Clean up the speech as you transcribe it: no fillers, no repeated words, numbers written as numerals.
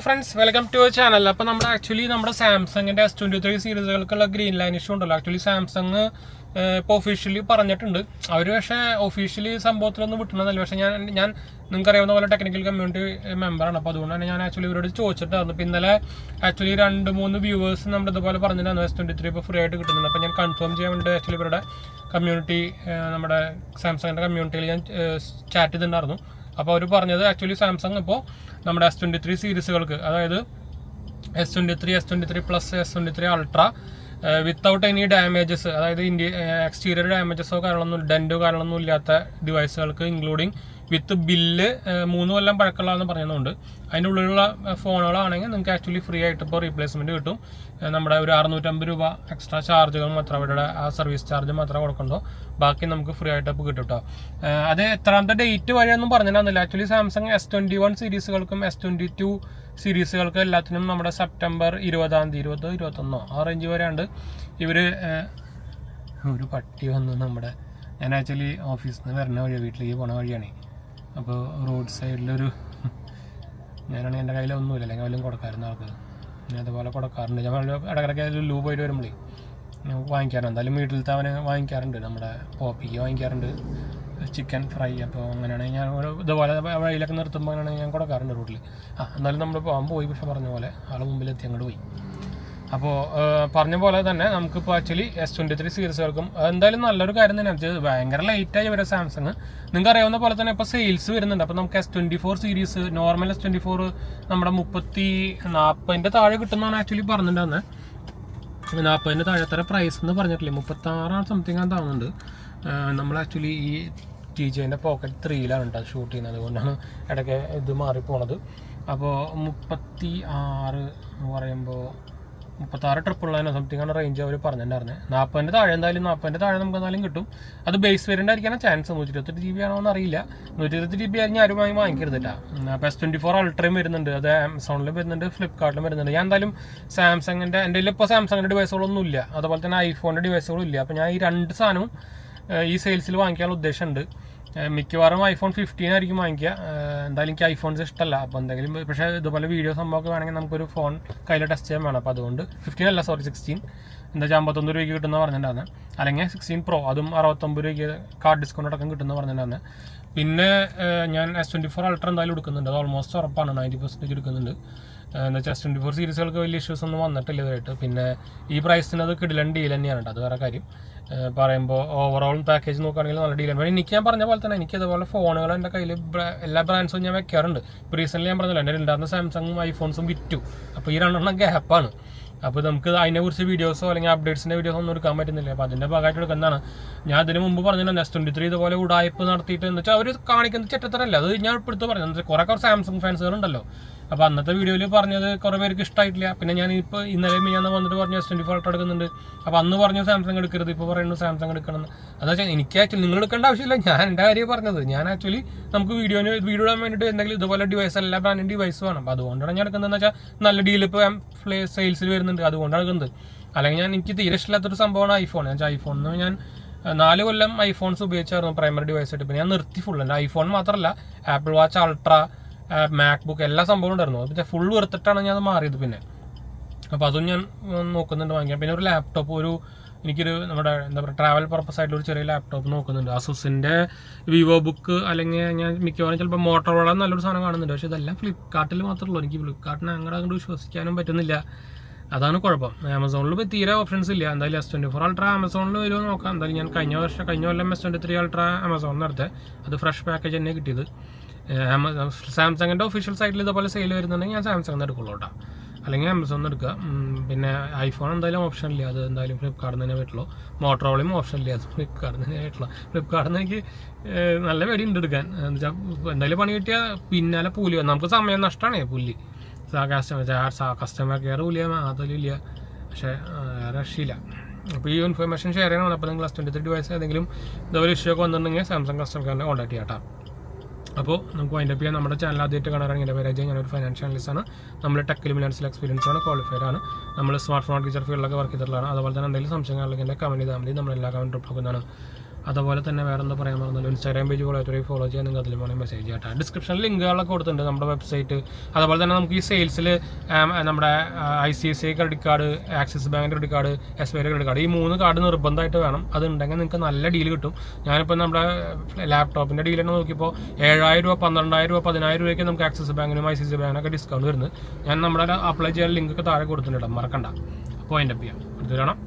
Friends welcome to channel. അപ്പോൾ നമ്മുടെ സാംസങ്ങിൻ്റെ S23 സീരീസുകൾക്കുള്ള ഗ്രീൻ ലൈൻ ഇഷ്യൂ ഉണ്ടല്ലോ. ആക്ച്വലി സാംസങ് ഇപ്പോൾ ഒഫീഷ്യലി പറഞ്ഞിട്ടുണ്ട്. അവർ പക്ഷേ ഒഫീഷ്യലി സംഭവത്തിലൊന്നും വിട്ടണമെന്നല്ല. പക്ഷേ ഞാൻ നിങ്ങൾക്കറിയാവുന്ന പോലെ ടെക്നിക്കൽ കമ്മ്യൂണിറ്റി മെമ്പറാണ്. അപ്പോൾ അതുകൊണ്ട് തന്നെ ഞാൻ ആക്ച്വലി ഇവരോട് ചോദിച്ചിട്ടായിരുന്നു. ഇപ്പോൾ ഇന്നലെ ആക്ച്വലി 2-3 വ്യൂവേഴ്സ് നമ്മുടെ ഇതുപോലെ പറഞ്ഞിട്ടുണ്ടായിരുന്നു S23 ഇപ്പോൾ ഫ്രീ ആയിട്ട് കിട്ടുന്നുണ്ട്. അപ്പോൾ ഞാൻ കൺഫേം ചെയ്യാൻ വേണ്ടി ആക്ച്വലി ഇവരുടെ കമ്മ്യൂണിറ്റി, നമ്മുടെ സാംസങ്ങിൻ്റെ കമ്മ്യൂണിറ്റിയിൽ ഞാൻ ചാറ്റ് ചെയ്തിട്ടുണ്ടായിരുന്നു. അപ്പോൾ അവർ പറഞ്ഞത് ആക്ച്വലി സാംസങ് ഇപ്പോൾ നമ്മുടെ S23 സീരീസുകൾക്ക്, അതായത് S23, S23 plus, S23 ultra without any damages, അതായത് എക്സ്റ്റീരിയർ ഡാമേജസോ കാര്യങ്ങളൊന്നും ഡെൻറ്റോ കാര്യങ്ങളൊന്നും ഇല്ലാത്ത ഡിവൈസുകൾക്ക് ഇൻക്ലൂഡിങ് വിത്ത് ബില്ല് 3 കൊല്ലം പഴക്കമുള്ളതെന്ന് പറയുന്നുണ്ട്. അതിൻ്റെ ഉള്ളിലുള്ള ഫോണുകളാണെങ്കിൽ നിങ്ങൾക്ക് ആക്ച്വലി ഫ്രീ ആയിട്ട് ഇപ്പോൾ റീപ്ലേസ്മെൻറ്റ് കിട്ടും. നമ്മുടെ ഒരു 650 രൂപ എക്സ്ട്രാ ചാർജുകൾ മാത്രം, അവരുടെ ആ സർവീസ് ചാർജ് മാത്രം കൊടുക്കണ്ടോ, ബാക്കി നമുക്ക് ഫ്രീ ആയിട്ട് ഇപ്പോൾ കിട്ടും കേട്ടോ. അത് എത്രാമത്തെ ഡേറ്റ് വരെയൊന്നും പറഞ്ഞിട്ടുണ്ടായിരുന്നില്ല. ആക്ച്വലി സാംസങ് S21 സീരീസുകൾക്കും S22 സീരീസുകൾക്ക് എല്ലാത്തിനും നമ്മുടെ സെപ്റ്റംബർ 20-21 ആ റേഞ്ച് വരെയുണ്ട്. ഇവർ ഒരു പട്ടി വന്നു നമ്മുടെ, ഞാൻ ആക്ച്വലി ഓഫീസിൽ നിന്ന് വരുന്ന വഴിയാണ്, വീട്ടിലേക്ക് പോണ വഴിയാണ്. അപ്പോൾ റോഡ് സൈഡിലൊരു, ഞാനാണെങ്കിൽ എൻ്റെ കയ്യിലൊന്നുമില്ല, അല്ലെങ്കിൽ വല്ലതും കൊടുക്കാറുണ്ട് ആൾക്ക്. ഞാൻ അതുപോലെ കൊടുക്കാറുണ്ട്. ഞാൻ ഇടയ്ക്കിടയ്ക്ക് ലൂ പോയിട്ട് വരുമ്പോഴേ നമുക്ക് വാങ്ങിക്കാറുണ്ട്. എന്തായാലും വീട്ടിലത്തെ അവന് വാങ്ങിക്കാറുണ്ട്, നമ്മുടെ പോപ്പിക്ക് വാങ്ങിക്കാറുണ്ട് ചിക്കൻ ഫ്രൈ. അപ്പോൾ അങ്ങനെയാണെങ്കിൽ ഞാൻ ഇതുപോലെ വഴിയിലൊക്കെ നിർത്തുമ്പോൾ അങ്ങനെയാണെങ്കിൽ ഞാൻ കൊടുക്കാറുണ്ട് റോഡിൽ. എന്തായാലും നമ്മൾ പോകാൻ പോയി, പക്ഷെ പറഞ്ഞ പോലെ ആൾ മുമ്പിലെത്തി അങ്ങോട്ട് പോയി. അപ്പോൾ പറഞ്ഞ പോലെ തന്നെ നമുക്കിപ്പോൾ ആക്ച്വലി S23 സീരീസുകൾക്കും എന്തായാലും നല്ലൊരു കാര്യം തന്നെ. ഭയങ്കര ലേറ്റായി വരെ സാംസങ്, നിങ്ങൾക്ക് അറിയാവുന്ന പോലെ തന്നെ ഇപ്പോൾ സെയിൽസ് വരുന്നുണ്ട്. അപ്പോൾ നമുക്ക് S24 സീരീസ്, നോർമൽ S24 നമ്മുടെ 40 താഴെ കിട്ടുന്നതാണ് ആക്ച്വലി പറഞ്ഞിട്ടുണ്ടായിരുന്നത്. 40 താഴെ എത്ര പ്രൈസ് എന്ന് പറഞ്ഞിട്ടില്ലേ, 36 സംതിങ് ആണ് താവുന്നുണ്ട്. നമ്മൾ ആക്ച്വലി ഈ TJൻ്റെ പോക്കറ്റ് 3-ലാണ് കേട്ടോ ഷൂട്ട് ചെയ്യുന്നത്, അതുകൊണ്ടാണ് ഇടയ്ക്ക് ഇത് മാറിപ്പോണത്. അപ്പോൾ 36 എന്ന് പറയുമ്പോൾ 36 ട്രിപ്പിളുള്ളതിനോ സംതിങ് ആണ് റേഞ്ച് അവർ പറഞ്ഞിട്ടുണ്ടായിരുന്നത്. 40 താഴെ എന്തായാലും, 40 താഴെ നമുക്ക് എന്തായാലും കിട്ടും. അത് ബേസ് വേരിയൻ്റ് ആയിരിക്കാനാണ് ചാൻസ്. 128 GB ആണോ എന്ന് അറിയില്ല. 128 GB ആയിരിക്കും ആരും വാങ്ങിക്കരുത് കേട്ടോ. അപ്പോൾ S24 അൾട്രയും വരുന്നുണ്ട്, അത് ആമസോണിലും വരുന്നുണ്ട്, ഫ്ലിപ്കാർട്ടിലും വരുന്നുണ്ട്. ഞാൻ എന്തായാലും സാംസങ്ങിൻ്റെ, എൻ്റെ കയ്യിൽ ഇപ്പോൾ സാംസങ്ങിൻ്റെ ഡിവൈസുകളൊന്നും ഇല്ല, അതുപോലെ തന്നെ ഐഫോണിൻ്റെ ഡിവൈസുകളും ഇല്ല. അപ്പോൾ ഞാൻ ഈ 2 സാധനവും ഈ സെയിൽസിൽ വാങ്ങിക്കാനുള്ള ഉദ്ദേശമുണ്ട്. മിക്കവാറും iPhone 15 ആയിരിക്കും വാങ്ങിക്കുക. എന്തായാലും എനിക്ക് ഐഫോൺസ് ഇഷ്ടമല്ല. അപ്പോൾ എന്തെങ്കിലും, പക്ഷേ ഇതുപോലെ വീഡിയോ സംഭവമൊക്കെ വേണമെങ്കിൽ നമുക്കൊരു ഫോൺ കയ്യിൽ ടെസ്റ്റ് ചെയ്യാൻ വേണം. അപ്പോൾ അതുകൊണ്ട് 16 എന്താ വെച്ചാൽ 59 രൂപയ്ക്ക് കിട്ടുന്ന പറഞ്ഞിട്ടുണ്ടായിരുന്നു. അല്ലെങ്കിൽ 16 Pro, അതും 69 രൂപയ്ക്ക് കാർഡ് ഡിസ്കൗണ്ട് അടക്കം കിട്ടുന്ന പറഞ്ഞിട്ടുണ്ടായിരുന്നു. പിന്നെ ഞാൻ S24 അൾട്ര എന്തായാലും എടുക്കുന്നുണ്ട്, അത് ഓൾമോസ്റ്റ് ഉറപ്പാണ്, 90% എടുക്കുന്നുണ്ട്. എന്താ വെച്ചാൽ S24 സീരീസുകൾക്ക് വലിയ ഇഷ്യൂസ് ഒന്നും വന്നിട്ടില്ല ഇതായിട്ട്. പിന്നെ ഈ പ്രൈസിന് അത് കിടിലൻ ഡീൽ തന്നെയാണ് കേട്ടോ, അത് വേറെ കാര്യം. പറയുമ്പോൾ ഓവറോൾ പാക്കേജ് നോക്കുകയാണെങ്കിൽ നല്ല ഡീലാണ്. എനിക്ക് ഞാൻ പറഞ്ഞ പോലെ തന്നെ എനിക്ക് അതുപോലെ ഫോണുകൾ എൻ്റെ കയ്യിൽ എല്ലാ ബ്രാൻഡ്സും ഞാൻ വെക്കാറുണ്ട്. ഇപ്പോൾ റീസെൻ്റ് ഞാൻ പറഞ്ഞല്ലോ, എൻ്റെ ഉണ്ടായിരുന്ന സാംസങ്ങും ഐഫോൺസും വിറ്റു. അപ്പോൾ ഈ 2 ഗ്യാപ്പാണ്. അപ്പോൾ നമുക്ക് അതിനെക്കുറിച്ച് വീഡിയോസോ അല്ലെങ്കിൽ അപ്ഡേറ്റ്സിൻ്റെ വീഡിയോസോ ഒന്നും എടുക്കാൻ പറ്റുന്നില്ല. അപ്പോൾ അതിൻ്റെ ഭാഗമായിട്ട് എടുക്കുന്നതാണ്. ഞാൻ അതിന് മുമ്പ് പറഞ്ഞിട്ടുണ്ട് S23 ഇതുപോലെ ഉടായ്പ് നടത്തിയിട്ട്, എന്ന് വെച്ചാൽ അവർ കാണിക്കുന്നത് ചെറ്റത്തരല്ല, അത് ഞാൻ ഇപ്പോഴത്തെ പറഞ്ഞത്. കുറേ സാംസങ് ഫാൻസുകളുണ്ടല്ലോ. അപ്പോൾ അന്നത്തെ വീഡിയോയിൽ പറഞ്ഞത് കുറേ പേർക്ക് ഇഷ്ടമായിട്ടില്ല. പിന്നെ ഞാൻ ഇപ്പോൾ ഇന്നലെ ഞാൻ വന്നിട്ട് പറഞ്ഞു S24 അൾട്ര എടുക്കുന്നുണ്ട്. അപ്പോൾ അന്ന് പറഞ്ഞു സാംസങ് എടുക്കരുത്, ഇപ്പോൾ പറയുന്നു സാംസങ് എടുക്കണം. അതെന്ന് വെച്ചാൽ എനിക്ക് ആക്ച്വലി നിങ്ങൾ എടുക്കേണ്ട ആവശ്യമില്ല, ഞാൻ എൻ്റെ കാര്യം പറഞ്ഞത്. ഞാൻ ആക്ച്വലി നമുക്ക് വീഡിയോ ഇടാൻ വേണ്ടിയിട്ട് എന്തെങ്കിലും ഇതുപോലെ ഡിവൈസ്, എല്ലാ ബ്രാൻഡിൻ്റെ ഡിവൈസ് വേണം. അപ്പോൾ അതുകൊണ്ടാണ് ഞാൻ എടുക്കുന്നതെന്ന് വെച്ചാൽ നല്ല ഡീൽ ഇപ്പോൾ സെയിൽസിൽ വരുന്നുണ്ട്, അതുകൊണ്ടാണ് എടുക്കുന്നത്. അല്ലെങ്കിൽ എനിക്ക് തീരെ ഇഷ്ടമില്ലാത്തൊരു സംഭവമാണ് ഐഫോൺ. ഞാൻ ഐഫോണിന് ഞാൻ 4 കൊല്ലം ഐഫോൺസ് ഉപയോഗിച്ചായിരുന്നു പ്രൈമറി ഡിവൈസ് ആയിട്ട്. പിന്നെ ഞാൻ നിർത്തി ഫുൾ. എൻ്റെ ഐഫോൺ മാത്രമല്ല, ആപ്പിൾ വാച്ച് അൾട്ര, മാക്ബുക്ക്, എല്ലാ സംഭവം ഉണ്ടായിരുന്നു. അത് ഫുൾ വെറുത്തിട്ടാണ് ഞാൻ അത് മാറിയത്. പിന്നെ അപ്പോൾ അതും ഞാൻ നോക്കുന്നുണ്ട് വാങ്ങിക്കാൻ. പിന്നെ ഒരു ലാപ്ടോപ്പ്, എനിക്കൊരു നമ്മുടെ എന്താ പറയുക ട്രാവൽ പർപ്പസ് ആയിട്ടുള്ള ഒരു ചെറിയ ലാപ്ടോപ്പ് നോക്കുന്നുണ്ട്. അസൂസിൻ്റെ വിവോ ബുക്ക്, അല്ലെങ്കിൽ ഞാൻ മിക്കവാറും ചിലപ്പോൾ മോട്ടോറോള നല്ലൊരു സാധനം കാണുന്നുണ്ട്. പക്ഷേ ഇതെല്ലാം ഫ്ലിപ്കാർട്ടിൽ മാത്രമേ ഉള്ളൂ. എനിക്ക് ഫ്ലിപ്കാർട്ടിനെ അങ്ങോട്ട് വിശ്വസിക്കാനും പറ്റുന്നില്ല, അതാണ് കുഴപ്പം. ആമസോണിൽ ഇപ്പോൾ തീരെ ഓപ്ഷൻസ് ഇല്ല. എന്തായാലും S24 അൾട്ര ആമസോണിൽ വരുമോ നോക്കാം. എന്തായാലും ഞാൻ കഴിഞ്ഞ കൊല്ലം S23 അൾട്ര ആമസോണിൽ നടത്തേ, അത് ഫ്രഷ് പാക്കേജ് തന്നെ കിട്ടിയത്. സാംസങ്ങിൻ്റെ ഒഫീഷ്യൽ സൈറ്റിൽ ഇതുപോലെ സെയിൽ വരുന്നുണ്ടെങ്കിൽ ഞാൻ സാംസങ്ങിന് എടുക്കുള്ളൂ കേട്ടോ, അല്ലെങ്കിൽ ആമസോണിൽ എടുക്കുക. പിന്നെ ഐഫോൺ എന്തായാലും ഓപ്ഷൻ ഇല്ല, അത് എന്തായാലും ഫ്ലിപ്കാർട്ടിൽ തന്നെ പറ്റുള്ളൂ. മോട്ടോറോളയും ഓപ്ഷൻ ഇല്ല, അത് ഫ്ലിപ്കാർട്ടിൽ തന്നെ പറ്റുള്ളൂ. ഫ്ലിപ്കാർട്ടിൽ നിന്ന് എനിക്ക് നല്ല പേടിയുണ്ട് എടുക്കാൻ. എന്ന് വെച്ചാൽ എന്തായാലും പണി കിട്ടിയാൽ പിന്നാലെ കൂലി വന്നു, നമുക്ക് സമയം നഷ്ടമാണ് പുല്ലി. കസ്റ്റമർ കെയർ കൂലിയ മാത്രം ഇല്ല, പക്ഷേ രക്ഷയില്ല. അപ്പോൾ ഈ ഇൻഫർമേഷൻ ഷെയർ ചെയ്യണം. അപ്പോൾ നിങ്ങൾ S23 ഡിവൈസ് ഏതെങ്കിലും ഇതുപോലെ ഇഷ്യൂ ഒക്കെ വന്നിട്ടുണ്ടെങ്കിൽ സാംസങ് കസ്റ്റമർ കെയറിനെ കോൺടാക്ട് ചെയ്യാം കേട്ടോ. അപ്പോൾ നമുക്ക് വൈൻഡപ്പ് ചെയ്യാം. നമ്മുടെ ചാനൽ ആദ്യമായിട്ട് കാണാനാണെങ്കിൽ എൻ്റെ പേര് അജയ്, ഞാനൊരു ഫൈനാൻഷ്യൽ അനലിസ്റ്റാണ്. നമ്മൾ ടെക്കിലും ഫിനാൻഷ്യൽ എക്സ്പീരിയൻസ് ആണ്, ക്വാളിഫൈഡ് ആണ്. നമ്മൾ സ്മാർട്ട് ഫോൺ ടീച്ചർ ഫീൽഡിലൊക്കെ വർക്ക് ചെയ്തിട്ടുള്ളതാണ്. അതുപോലെ തന്നെ എന്തെങ്കിലും സംശയങ്ങളില്ലെങ്കിൽ എൻ്റെ കമൻറ്റ് ചെയ്താൽ മതി, നമ്മളെല്ലാ കമൻറ്റ് റിപ്ലൈ കൊടുക്കുന്നതാണ്. അതുപോലെ തന്നെ വേറെ എന്താ പറയാൻ പറഞ്ഞാൽ ഇൻസ്റ്റാഗ്രാം പേജ് ഫോളോ ചെയ്യാൻ നിങ്ങൾക്ക് അതിൽ വേണമെങ്കിൽ മെസ്സേജ് ചെയ്യട്ടെ. ഡിസ്ക്രിപ്ഷനിൽ ലിങ്കുകളൊക്കെ കൊടുത്തിട്ടുണ്ട്, നമ്മുടെ വെബ്സൈറ്റ്. അതുപോലെ തന്നെ നമുക്ക് ഈ സെയിൽസിൽ നമ്മുടെ ICICI credit card, axis bank credit card, SBI credit card, ഈ 3 കാർഡ് നിർബന്ധമായിട്ട് വേണം. അത് ഉണ്ടെങ്കിൽ നിങ്ങൾക്ക് നല്ല ഡീൽ കിട്ടും. ഞാനിപ്പോൾ നമ്മുടെ ലാപ്ടോപ്പിൻ്റെ ഡീൽ തന്നെ നോക്കിയപ്പോൾ 7,000 രൂപ, 12,000 രൂപ, 10,000 രൂപയ്ക്ക് നമുക്ക് ആക്സിസ് ബാങ്കിനും ICICI ബാങ്കിനൊക്കെ ഡിസ്കൗണ്ട് വരുന്നത്. ഞാൻ നമ്മുടെ അപ്ലൈ ചെയ്യാൻ ലിങ്കൊക്കെ താഴെ കൊടുത്തിട്ടുണ്ട്, മറക്കണ്ട. പോയിന്റ് അപ്പ് ചെയ്യാം. അടുത്ത് കാണാം.